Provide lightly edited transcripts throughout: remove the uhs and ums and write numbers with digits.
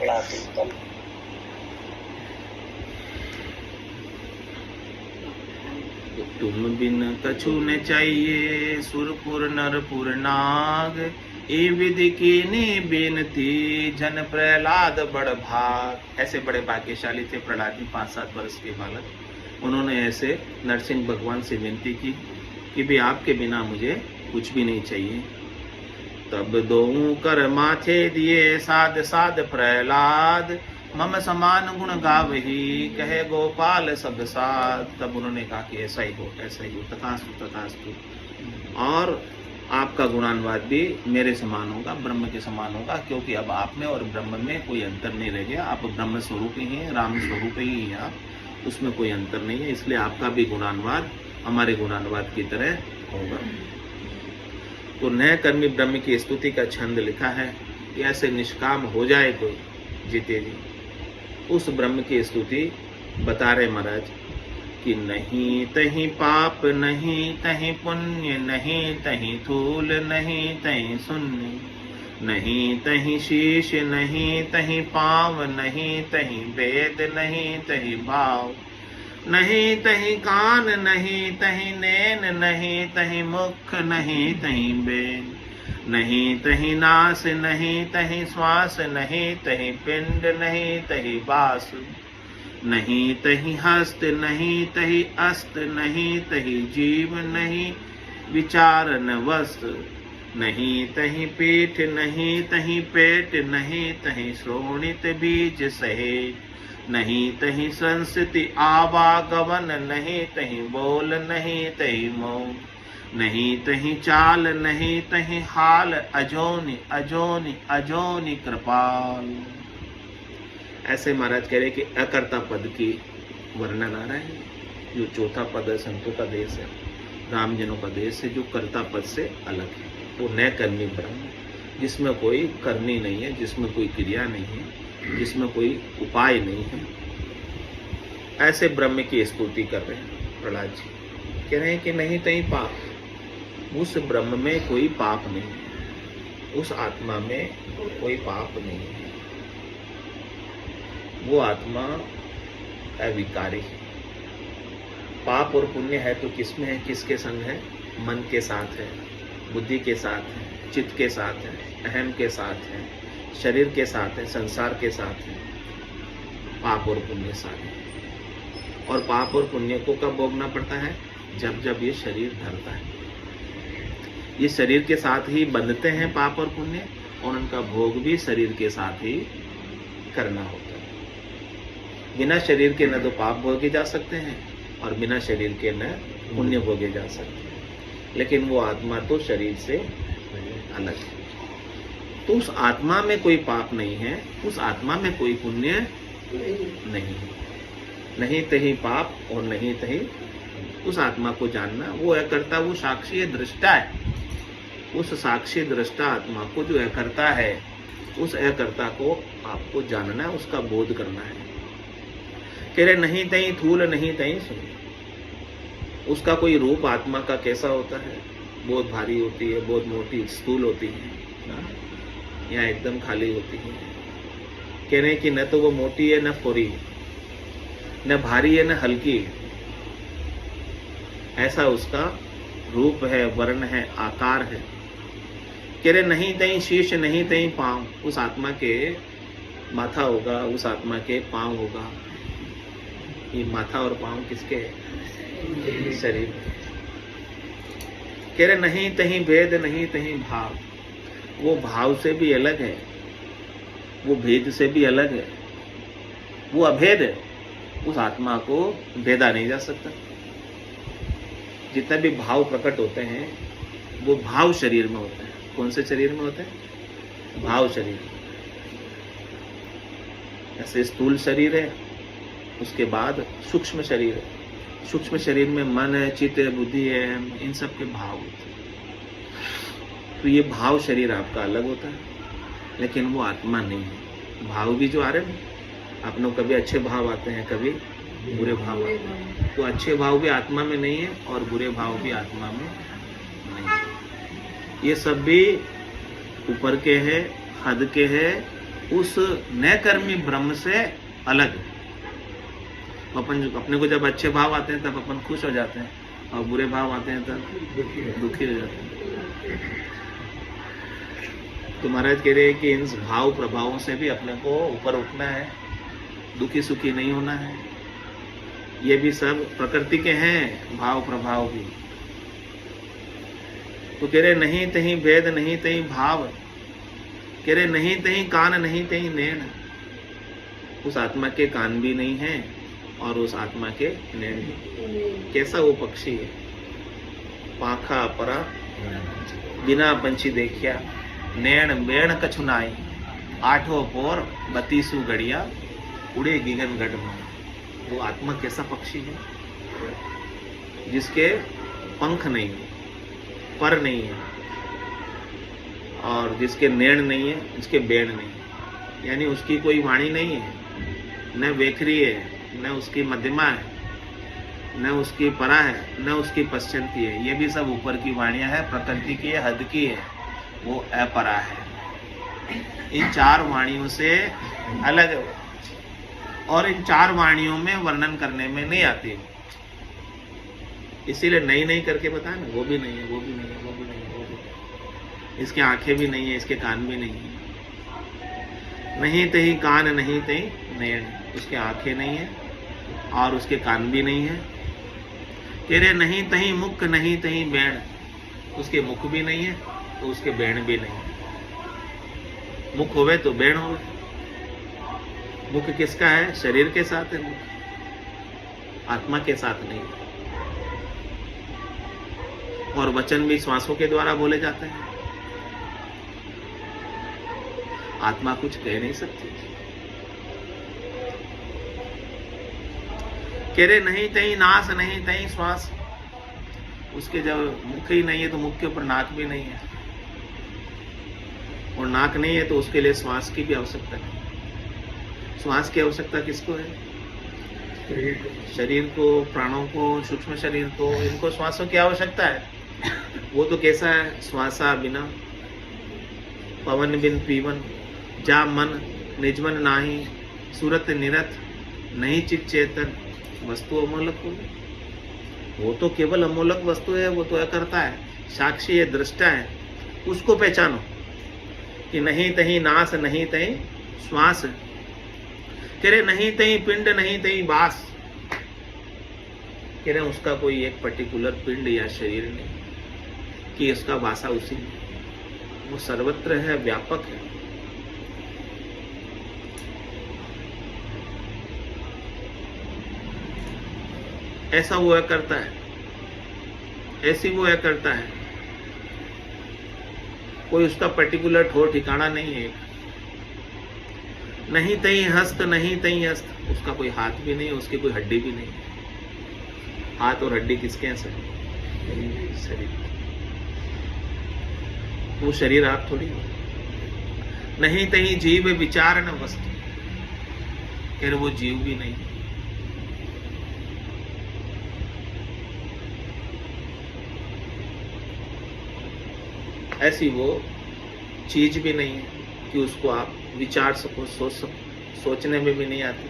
बड़ा उत्तम। तुम बिन कछु न चाहिए सुरपुर नरपुर नाग, ए विधि कीनी बेनती जन प्रहलाद बड़ भाग। ऐसे बड़े भाग्यशाली थे प्रहलाद जी, 5-7 वर्ष के बालक। उन्होंने ऐसे नरसिंह भगवान से विनती की कि भी आपके बिना मुझे कुछ भी नहीं चाहिए। तब दोऊ कर माथे दिए साध साध प्रहलाद, मम समान गुण गावही कहे गोपाल सब साथ। तब उन्होंने कहा कि ऐसा ही हो, ऐसा ही हो, तथास्तु तथास्तु। और आपका गुणानुवाद भी मेरे समान होगा, ब्रह्म के समान होगा, क्योंकि अब आप में और ब्रह्म में कोई अंतर नहीं रह गया। आप ब्रह्म स्वरूप ही हैं, राम स्वरूप ही हैं आप, उसमें कोई अंतर नहीं है। इसलिए आपका भी गुणानुवाद हमारे गुणानुवाद की तरह होगा। तो नए कर्मी ब्रह्म की स्तुति का छंद लिखा है कि ऐसे निष्काम हो जाए कोई जीते जी, उस ब्रह्म की स्तुति बता रहे महाराज कि नहीं तहीं पाप नहीं तहीं पुण्य, नहीं तहीं थूल नहीं तहीं शून्य, नहीं तहीं शीश नहीं तहीं पाँव, नहीं तहीं वेद नहीं तहीं भाव, नहीं तहीं कान नहीं तहीं नैन, नहीं तहीं मुख नहीं तहीं बेन, नहीं तहीं नास नहीं तहीं श्वास, नहीं तहीं पिंड नहीं तहीं बास, नहीं तहीं हस्त नहीं तहीं अस्त, नहीं तहीं जीव नहीं विचार न वस्त, नहीं तहीं पीठ नहीं तहीं पेट, नहीं तहीं श्रोणित बीज सहेज, नहीं तहीं संस्कृति आवागमन, नहीं तहीं बोल नहीं तहीं मौन, नहीं तहीं चाल नहीं तहीं हाल, अजोनि अजोनि अजोनि कृपाल। ऐसे महाराज कह रहे कि अकर्ता पद की वर्णन आ रहा है। जो चौथा पद है संतों का देश है, रामजनों का देश है, जो कर्ता पद से अलग है। वो नए कर्मी ब्रह्म, जिसमें कोई करनी नहीं है, जिसमें कोई क्रिया नहीं है, जिसमें कोई उपाय नहीं है। ऐसे ब्रह्म की स्तुति कर रहे हैं प्रहलाद जी। कह रहे हैं कि नहीं तहीं पाप, उस ब्रह्म में कोई पाप नहीं है, उस आत्मा में कोई पाप नहीं है। वो आत्मा अविकारी है। पाप और पुण्य है तो किसमें है, किसके संग है? मन के साथ है, बुद्धि के साथ है, चित्त के साथ है, अहम के साथ है, शरीर के साथ है, संसार के साथ है। पाप और पुण्य साथ है। और पाप और पुण्य को कब भोगना पड़ता है? जब जब ये शरीर धरता है। ये शरीर के साथ ही बंधते हैं पाप और पुण्य, और उनका भोग भी शरीर के साथ ही करना होता है। बिना शरीर के न तो पाप भोगे जा सकते हैं और बिना शरीर के न पुण्य भोगे जा सकते हैं। लेकिन वो आत्मा तो शरीर से अलग है। तो उस आत्मा में कोई पाप नहीं है, उस आत्मा में कोई पुण्य नहीं है। नहीं तहीं पाप और नहीं तहीं, उस आत्मा को जानना। वो अकर्ता, वो साक्षी है, दृष्टा है। उस साक्षी दृष्टा आत्मा को जो अकर्ता है, उस अकर्ता को आपको जानना है, उसका बोध करना है। कह रहे नहीं तहीं थूल नहीं तहीं शून्य। उसका कोई रूप आत्मा का कैसा होता है? बहुत भारी होती है, बहुत मोटी स्थूल होती है, या एकदम खाली होती है। कह रहे कि न तो वो मोटी है, न फोरी है, न भारी है, न हल्की है। ऐसा उसका रूप है, वर्ण है, आकार है। कह रहे नहीं तहीं शीश नहीं तहीं पांव। उस आत्मा के माथा होगा, उस आत्मा के पांव होगा। ये माथा और पांव किसके है? शरीर। कह रहे नहीं तहीं भेद नहीं तहीं भाव। वो भाव से भी अलग है, वो भेद से भी अलग है, वो अभेद है। उस आत्मा को भेदा नहीं जा सकता। जितने भी भाव प्रकट होते हैं वो भाव शरीर में होते हैं। कौन से शरीर में होते हैं? भाव शरीर। ऐसे स्थूल शरीर है, उसके बाद सूक्ष्म शरीर है। सूक्ष्म शरीर में मन है, चित्त है, बुद्धि है, इन सब के भाव होते हैं। तो ये भाव शरीर आपका अलग होता है, लेकिन वो आत्मा नहीं है। भाव भी जो आ रहे हैं, आप लोग कभी अच्छे भाव आते हैं, कभी बुरे भाव आते हैं। तो अच्छे भाव भी आत्मा में नहीं है और बुरे भाव भी आत्मा में नहीं है। ये सब भी ऊपर के है, हद के है, उस नैकर्मी ब्रह्म से अलग। अपन अपने को जब अच्छे भाव आते हैं तब अपन खुश हो जाते हैं, और बुरे भाव आते हैं तब दुखी हो जाते हैं। तो महाराज कह रहे हैं कि इन भाव प्रभावों से भी अपने को ऊपर उठना है, दुखी सुखी नहीं होना है। ये भी सब प्रकृति के हैं भाव प्रभाव भी। तो कह रहे नहीं तहीं भेद नहीं तहीं भाव, कह रहे नहीं तहीं कान नहीं तहीं नैन। उस आत्मा के कान भी नहीं है और उस आत्मा के नैन भी। कैसा वो पक्षी है, पाखा परा बिना पंछी देखिया, नैन बेण कछु नाई, आठों पोर बतीसु गड़िया, उड़े गिगन गढ़ में। वो आत्मा कैसा पक्षी है, जिसके पंख नहीं है, पर नहीं है, और जिसके नैन नहीं है, जिसके बेण नहीं है। यानी उसकी कोई वाणी नहीं है, न वेखरी है, न उसकी मध्यमा है, न उसकी परा है, न उसकी पश्चंती है। ये भी सब ऊपर की वाणियां है, प्रकृति की है, हद की है, वो अपरा है। इन चार वाणियों से अलग है, और इन चार वाणियों में वर्णन करने में नहीं आती, इसीलिए नहीं नहीं करके बताया ना, वो भी नहीं है, वो भी नहीं है, वो भी नहीं है, वो भी नहीं। इसके आंखें भी नहीं है, इसके कान भी नहीं है। नहीं तही कान नहीं तही नैन, उसके आंखें नहीं है और उसके कान भी नहीं है। कह रहे नहीं तही मुख नहीं तही बैण, उसके मुख भी नहीं है तो उसके बैण भी नहीं है। मुख होवे तो बैण होवे। मुख किसका है, शरीर के साथ है मुख, आत्मा के साथ नहीं। और वचन भी श्वासों के द्वारा बोले जाते हैं। आत्मा कुछ कह नहीं सकती। कह रहे नहीं तहीं नास नहीं तहीं श्वास, उसके जब मुख ही नहीं है तो मुख के ऊपर नाक भी नहीं है, और नाक नहीं है तो उसके लिए श्वास की भी आवश्यकता है। श्वास की आवश्यकता किसको है, शरीर को, प्राणों को, सूक्ष्म शरीर को, इनको श्वासों की आवश्यकता है। वो तो कैसा है, श्वासा बिना पवन बिन पीवन, जा मन निजमन नाही, सूरत निरत नहीं चित चेतन, वस्तु अमोलक हो। वो तो केवल अमोलक वस्तु है, वो तो करता है, साक्षी है, दृष्टा है। उसको पहचानो कि नहीं तहीं नास नहीं तहीं श्वास, कह रहे नहीं तहीं पिंड नहीं तहीं बास। कह रहे उसका कोई एक पर्टिकुलर पिंड या शरीर नहीं कि उसका वासा उसी में, वो सर्वत्र है, व्यापक है। ऐसा वो करता है, ऐसी वो करता है। कोई उसका पर्टिकुलर ठोर ठिकाना नहीं है। नहीं तहीं हस्त नहीं तहीं हस्त, उसका कोई हाथ भी नहीं, उसकी कोई हड्डी भी नहीं। हाथ और हड्डी किसके हैं सर, शरीर। वो शरीर आप थोड़ी। नहीं तहीं जीव विचार न वस्तु, कह रहे वो जीव भी नहीं। ऐसी वो चीज भी नहीं है कि उसको आप विचार सको, सोच सको। सोचने में भी नहीं आती,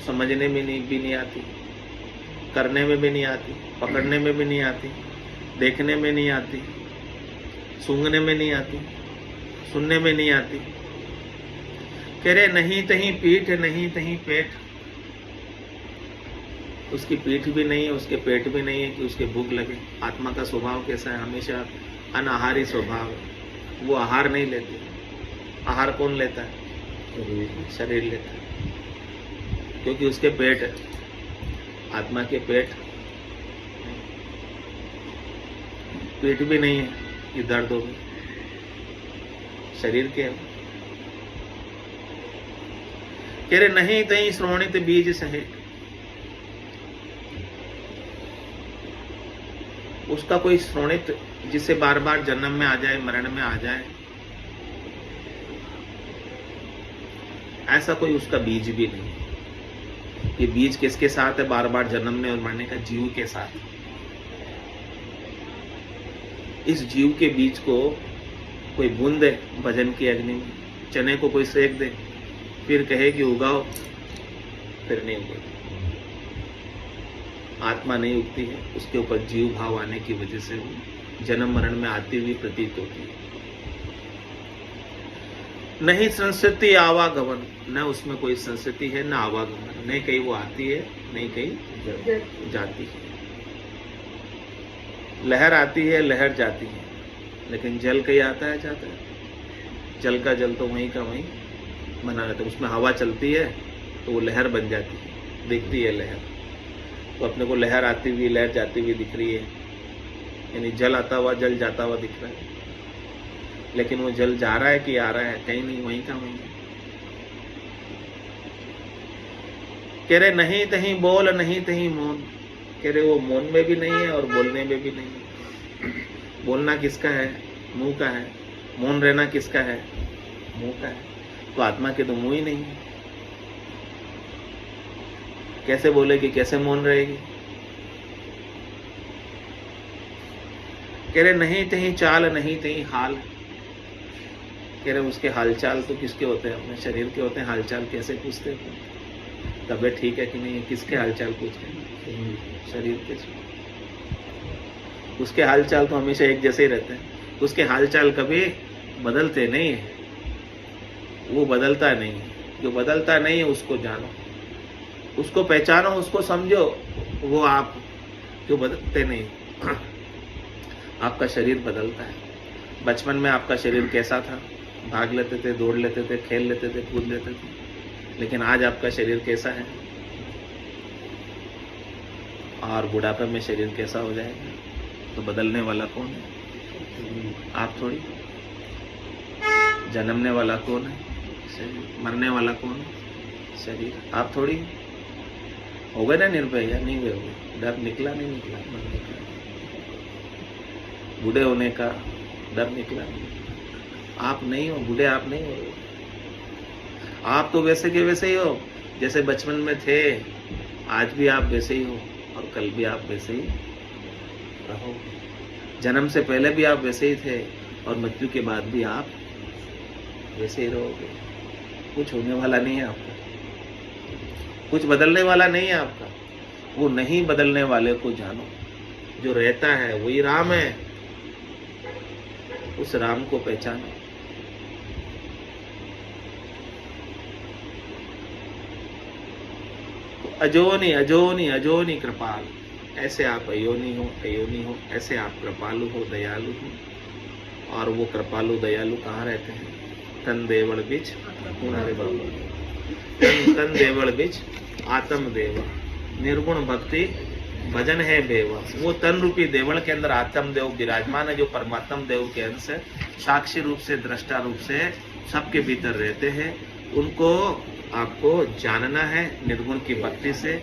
समझने में भी नहीं आती, करने में भी नहीं आती, पकड़ने में भी नहीं आती, देखने में नहीं आती, सूंघने में नहीं आती, सुनने में नहीं आती। कह रहे नहीं तहीं पीठ नहीं तहीं पेट, उसकी पीठ भी नहीं है, उसके पेट भी नहीं है कि उसके भूख लगे। आत्मा का स्वभाव कैसा है, हमेशा अनाहारी स्वभाव है। वो आहार नहीं लेती। आहार कौन लेता है, शरीर लेता है, क्योंकि उसके पेट है। आत्मा के पेट भी नहीं है कि दर्द होगी, शरीर के। कह रहे नहीं तहीं श्रोणित बीज सहेट, उसका कोई श्रोणित जिससे बार बार जन्म में आ जाए, मरण में आ जाए, ऐसा कोई उसका बीज भी नहीं। ये बीज किसके साथ है, बार बार जन्मने और मरने का, जीव के साथ। इस जीव के बीज को कोई बूंद दे भजन की अग्नि में, चने को कोई सेक दे, फिर कहे कि उगाओ, फिर नहीं उगेगी। आत्मा नहीं उगती है, उसके ऊपर जीव भाव आने की वजह से वो जन्म मरण में आती हुई प्रतीत होती है। नहीं संस्कृति आवागमन, न उसमें कोई संस्कृति है न आवागमन, नहीं कहीं वो आती है नहीं कहीं जाती है। लहर आती है लहर जाती है, लेकिन जल कहीं आता है जाता है। जल का जल तो वहीं का वहीं बना रहता है। उसमें हवा चलती है तो वो लहर बन जाती है, दिखती है लहर। तो अपने को लहर आती हुई लहर जाती हुई दिख रही है, यानी जल आता हुआ जल जाता हुआ दिख रहा है। लेकिन वो जल जा रहा है कि आ रहा है, कहीं नहीं, वहीं का वहीं। कह रहे नहीं तहीं बोल नहीं तहीं मौन, कह रहे वो मौन में भी नहीं है और बोलने में भी नहीं है। बोलना किसका है? मुंह का है। मौन रहना किसका है? मुंह का है। तो आत्मा के तो मुंह ही नहीं है, कैसे बोलेगी, कैसे मौन रहेगी? कह रहे नहीं तहीं चाल नहीं तहीं हाल, कह रहे उसके हालचाल तो किसके होते हैं? अपने शरीर के होते हैं। हालचाल कैसे पूछते हैं? तबीयत ठीक है कि नहीं, किसके हालचाल पूछते हैं? शरीर के। उसके हालचाल तो हमेशा एक जैसे ही रहते हैं। उसके हालचाल कभी बदलते नहीं है, वो बदलता नहीं है। जो बदलता नहीं है उसको जानो, उसको पहचानो, उसको समझो। वो आप जो बदलते नहीं। आपका शरीर बदलता है। बचपन में आपका शरीर कैसा था? भाग लेते थे, दौड़ लेते थे, खेल लेते थे, कूद लेते थे। लेकिन आज आपका शरीर कैसा है? और बुढ़ापे में शरीर कैसा हो जाएगा? तो बदलने वाला कौन है? आप थोड़ी। जन्मने वाला कौन है? शरीर। मरने वाला कौन है? शरीर। आप थोड़ी। हो गए ना निर्भय या नहीं हुए? डर निकला नहीं निकला? बूढ़े होने का डर निकला नहीं? आप नहीं हो बूढ़े, आप नहीं हो। आप तो वैसे के वैसे ही हो जैसे बचपन में थे। आज भी आप वैसे ही हो और कल भी आप वैसे ही रहोगे। जन्म से पहले भी आप वैसे ही थे और मृत्यु के बाद भी आप वैसे ही रहोगे। कुछ होने वाला नहीं है आपका, कुछ बदलने वाला नहीं है आपका। वो नहीं बदलने वाले को जानो। जो रहता है वही राम है, उस राम को पहचानो। अजोनी अजोनी अजोनी कृपाल, ऐसे आप अयोनी हो, अयोनी हो, ऐसे आप कृपालु हो, दयालु हो। और वो कृपालु दयालु कहाँ रहते हैं? तन देवड़ बिच तन देवड़ बिच आत्म देव, निर्गुण भक्ति भजन है बेवा। वो तन रूपी देवल के अंदर आत्म देव विराजमान है, जो परमात्मा देव के अंश है, साक्षी रूप से, दृष्टा रूप से सबके भीतर रहते हैं। उनको आपको जानना है निर्गुण की भक्ति से,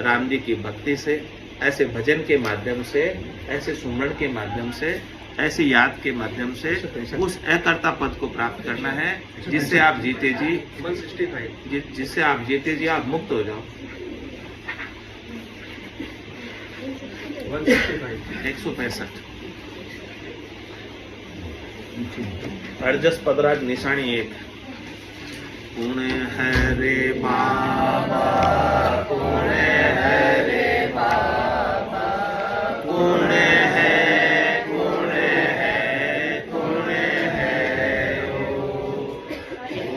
राम जी की भक्ति से, ऐसे भजन के माध्यम से, ऐसे सुमरण के माध्यम से, ऐसी याद के माध्यम से उस अकर्ता पद को प्राप्त करना है, जिससे आप जीते जी 165 जिससे आप जीते जी आप मुक्त हो जाओ। 165 अर्जस पदराज निशानी 1। पुण्य है रे बाबा, पुण्य है रे बाबा, पुण्य है, पुण्य है, पुण्य है ओ।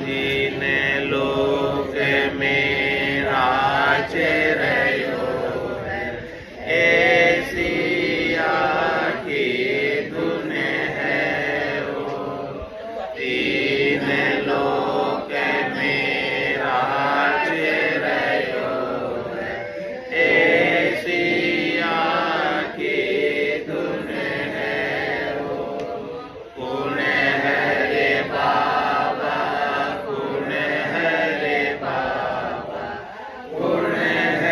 दीन लोक में राजे रहो है, ऐसी आके धुन है ओ। दीन लोक में राजे रहो है, ऐसी आके धुन है ओ। पुण्य है रे बाबा, पुण्य है रे बाबा, पुण्य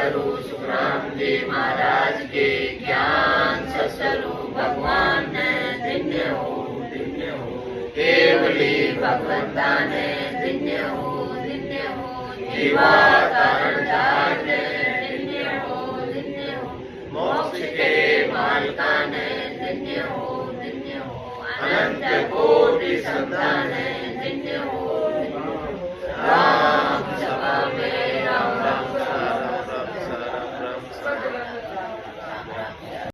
करो सुखराम जी महाराज के ज्ञान ससरु भगवान ने धन्य हो केवली भगवंता ने धन्य हो जीवा कारण जाग ने धन्य हो मोक्ष के मालिका ने धन्य हो अनंत कोटि संतान